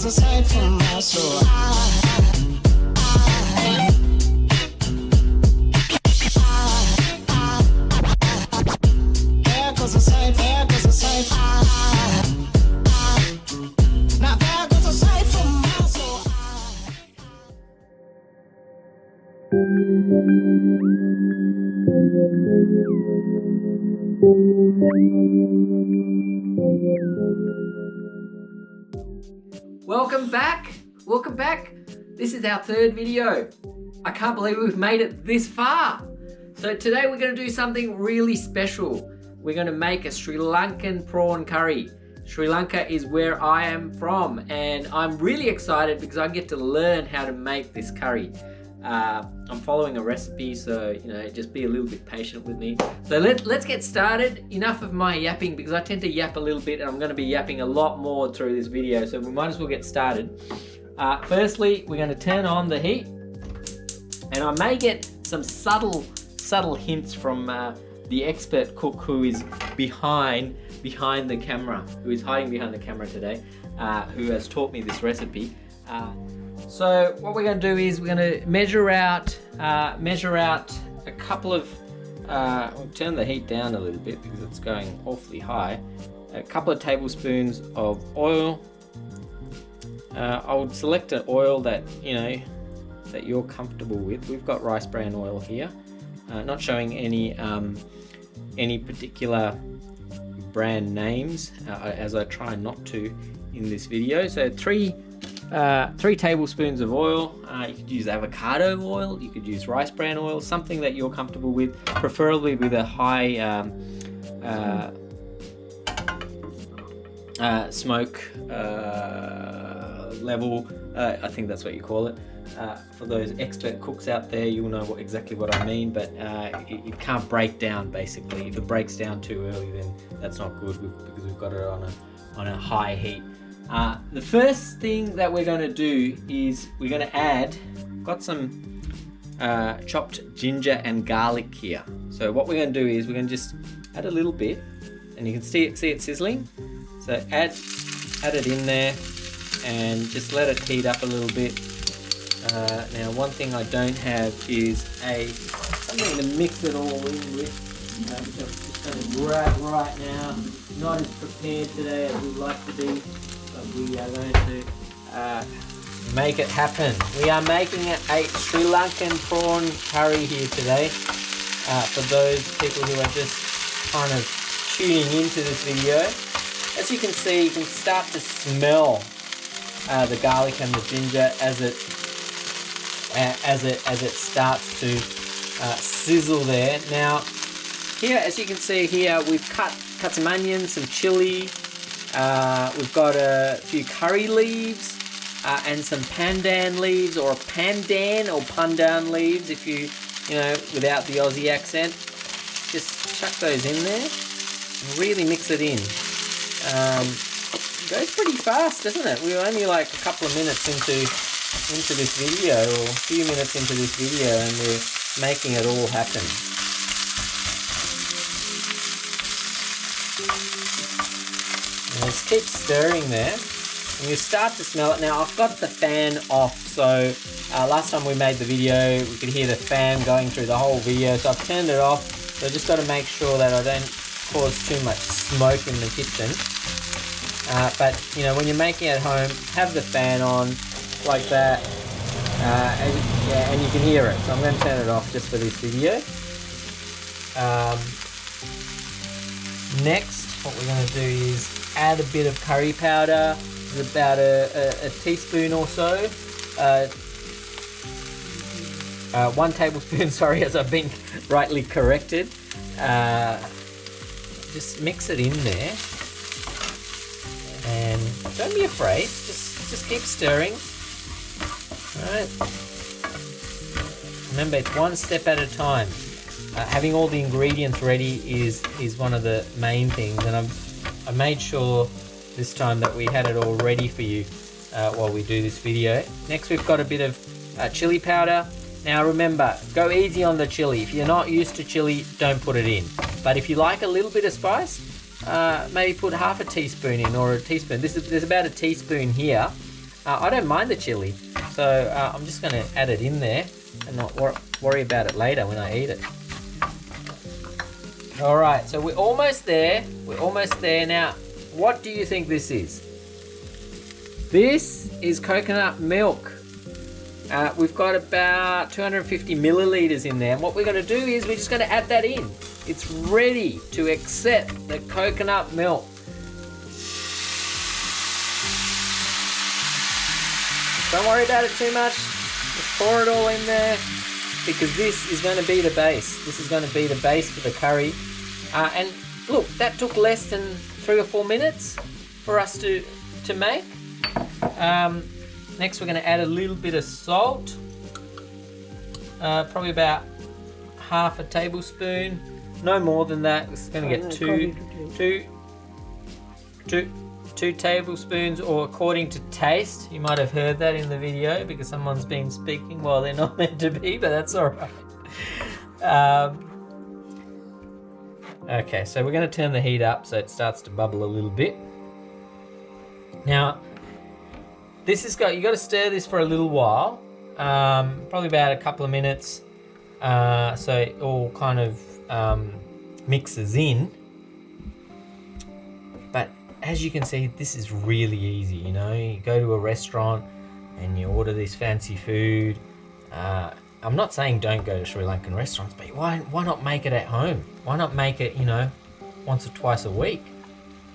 goes aside from my soul. There goes aside, there goes aside. Now there goes aside from my soul. Welcome back. This is our third video. I can't believe we've made it this far. So today we're going to do something really special. We're going to make a Sri Lankan prawn curry. Sri Lanka is where I am from, and I'm really excited because I get to learn how to make this curry. I'm following a recipe, so just be a little bit patient with me. So let's get started. Enough of my yapping, because I tend to yap a little bit and I'm going to be yapping a lot more through this video, so we might as well get started. Firstly, we're going to turn on the heat, and I may get some subtle hints from the expert cook who is behind the camera, who is hiding behind the camera today, who has taught me this recipe. So what we're going to do is we're going to measure out a couple of, we'll turn the heat down a little bit because it's going awfully high, a couple of tablespoons of oil. I would select an oil that that you're comfortable with. We've got rice bran oil here, not showing any particular brand names, as I try not to in this video. So three tablespoons of oil. You could use avocado oil, you could use rice bran oil, something that you're comfortable with, preferably with a high smoke level. I think that's what you call it. For those expert cooks out there, you'll know exactly what I mean, but it can't break down, basically. If it breaks down too early, then that's not good, because we've got it on a high heat. The first thing that we're going to do is we're going to add, got some chopped ginger and garlic here. So what we're going to do is we're going to just add a little bit, and you can see it sizzling. So add it in there and just let it heat up a little bit. Now one thing I don't have is something to mix it all in with. Just going to grab right now. Not as prepared today as we'd like to be, but we are going to make it happen. We are making a Sri Lankan prawn curry here today. For those people who are just kind of tuning into this video, as you can see, you can start to smell the garlic and the ginger as it starts to sizzle there. Now, here, as you can see here, we've cut some onions, some chili. We've got a few curry leaves and some pandan leaves, or pandan or pandan leaves, if you without the Aussie accent. Just chuck those in there and really mix it in. It goes pretty fast, doesn't it? We're only like a couple of minutes into this video, or a few minutes into this video, and we're making it all happen. And just keep stirring there, and you start to smell it. Now I've got the fan off, so last time we made the video we could hear the fan going through the whole video, so I've turned it off. So I just got to make sure that I don't cause too much smoke in the kitchen. But when you're making it at home, have the fan on like that, and you can hear it. So I'm going to turn it off just for this video. Next, what we're going to do is add a bit of curry powder. It's about a teaspoon or so. 1 tablespoon, sorry, as I've been rightly corrected. Just mix it in there, and don't be afraid. Just keep stirring. All right. Remember, it's one step at a time. Having all the ingredients ready is one of the main things, and I made sure this time that we had it all ready for you while we do this video. Next, we've got a bit of chili powder. Now remember, go easy on the chili. If you're not used to chili, don't put it in. But if you like a little bit of spice, maybe put half a teaspoon in, or a teaspoon. There's about a teaspoon here. I don't mind the chili, so I'm just going to add it in there and not worry about it later when I eat it. All right, so we're almost there. We're almost there. Now, what do you think this is? This is coconut milk. We've got about 250 milliliters in there. And what we're going to do is we're just going to add that in. It's ready to accept the coconut milk. Don't worry about it too much. Just pour it all in there because this is going to be the base. This is going to be the base for the curry. And look, that took less than 3 or 4 minutes for us to make. Next, we're going to add a little bit of salt. Probably about half a tablespoon. No more than that. It's going to get two tablespoons, or according to taste. You might have heard that in the video because someone's been speaking while they're not meant to be, but that's all right. Okay, so we're going to turn the heat up so it starts to bubble a little bit. Now, you got to stir this for a little while, probably about a couple of minutes, so it all kind of mixes in. But as you can see, this is really easy. You know, you go to a restaurant and you order this fancy food. I'm not saying don't go to Sri Lankan restaurants, but why not make it at home? Why not make it, you know, once or twice a week,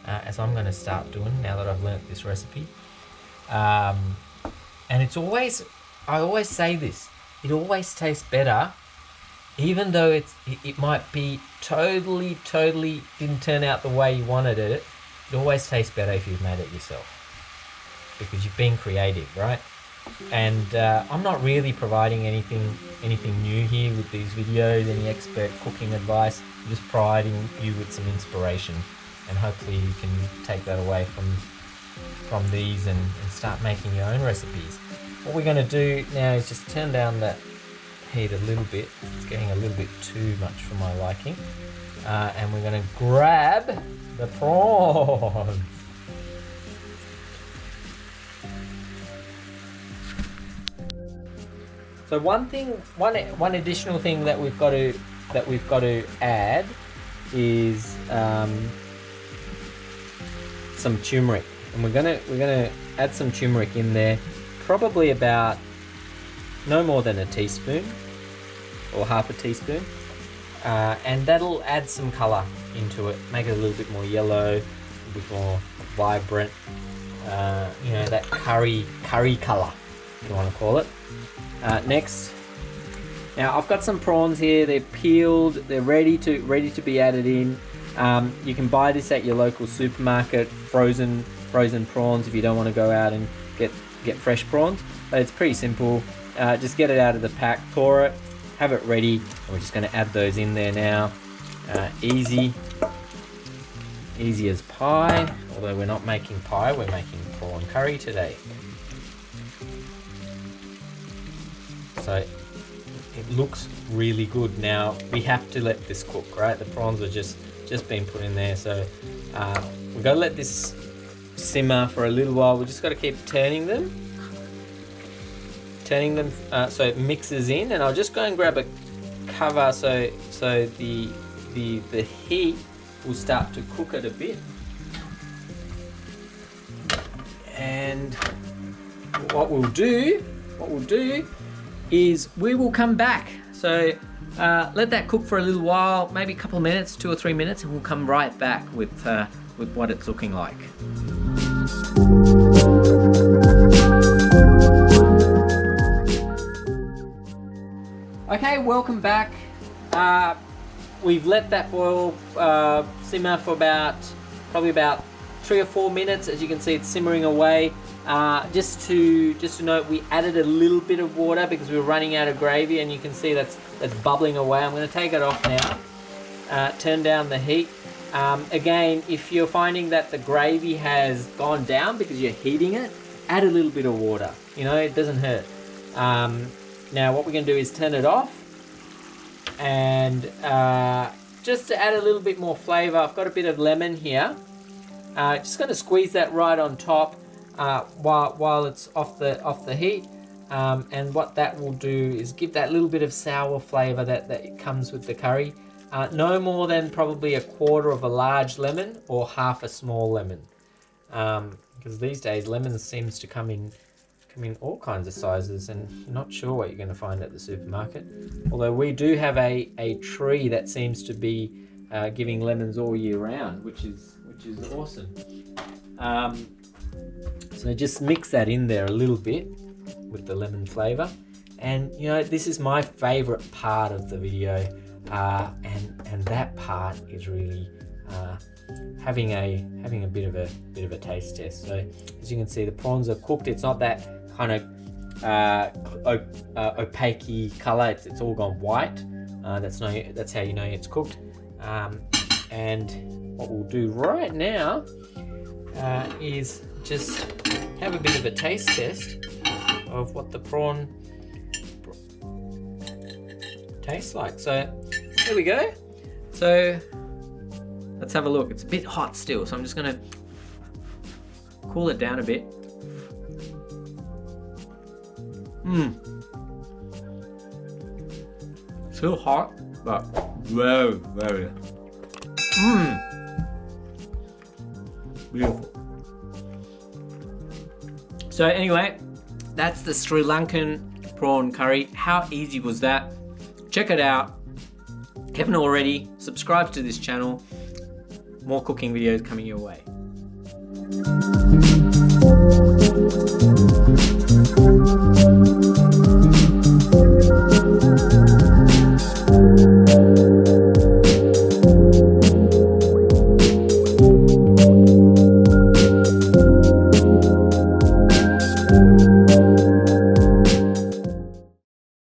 as I'm going to start doing now that I've learnt this recipe. And it's always, I always say this, it always tastes better, even though it might be totally didn't turn out the way you wanted it. It always tastes better if you've made it yourself, because you've been creative, right? And I'm not really providing anything new here with these videos, any expert cooking advice. I'm just providing you with some inspiration, and hopefully you can take that away from these and start making your own recipes. What we're going to do now is just turn down that heat a little bit. It's getting a little bit too much for my liking. And we're going to grab the prawns. So one additional thing that we've got to add is some turmeric, and we're gonna add some turmeric in there, probably about no more than a teaspoon or half a teaspoon, and that'll add some color into it, make it a little bit more yellow, a bit more vibrant. You know, that curry color, if you want to call it. Next, now I've got some prawns here. They're peeled. They're ready to be added in. You can buy this at your local supermarket, frozen prawns, if you don't want to go out and get fresh prawns. But it's pretty simple. Just get it out of the pack, thaw it, have it ready. And we're just going to add those in there now. Easy as pie. Although we're not making pie, we're making prawn curry today. So it looks really good. Now we have to let this cook, right? The prawns are just been put in there, so we've got to let this simmer for a little while. We just got to keep turning them so it mixes in. And I'll just go and grab a cover so the heat will start to cook it a bit. And what we'll do is we will come back. So let that cook for a little while, maybe a couple of minutes, 2 or 3 minutes, and we'll come right back with what it's looking like. Okay, welcome back. We've let that boil simmer for probably about 3 or 4 minutes. As you can see, it's simmering away. Just to note, we added a little bit of water because we were running out of gravy, and you can see that's bubbling away. I'm going to take it off now. Turn down the heat. Again, if you're finding that the gravy has gone down because you're heating it, add a little bit of water. You know, it doesn't hurt. Now what we're going to do is turn it off, and just to add a little bit more flavor, I've got a bit of lemon here. Just going to squeeze that right on top. while it's off the heat. And what that will do is give that little bit of sour flavour that comes with the curry. No more than probably 1/4 of a large lemon or half a small lemon, because these days lemons seems to come in all kinds of sizes, and you're not sure what you're going to find at the supermarket. Although we do have a tree that seems to be giving lemons all year round, which is awesome. So just mix that in there a little bit with the lemon flavour. And you know, this is my favourite part of the video, and that part is really having a bit of a taste test. So as you can see, the prawns are cooked. It's not that kind of opaque colour. It's all gone white. That's how you know it's cooked. And what we'll do right now is just have a bit of a taste test of what the prawn tastes like. So there we go. So let's have a look. It's a bit hot still, so I'm just gonna cool it down a bit. Still hot, but very, very beautiful. So anyway, that's the Sri Lankan prawn curry. How easy was that? Check it out. If you haven't already, subscribe to this channel. More cooking videos coming your way.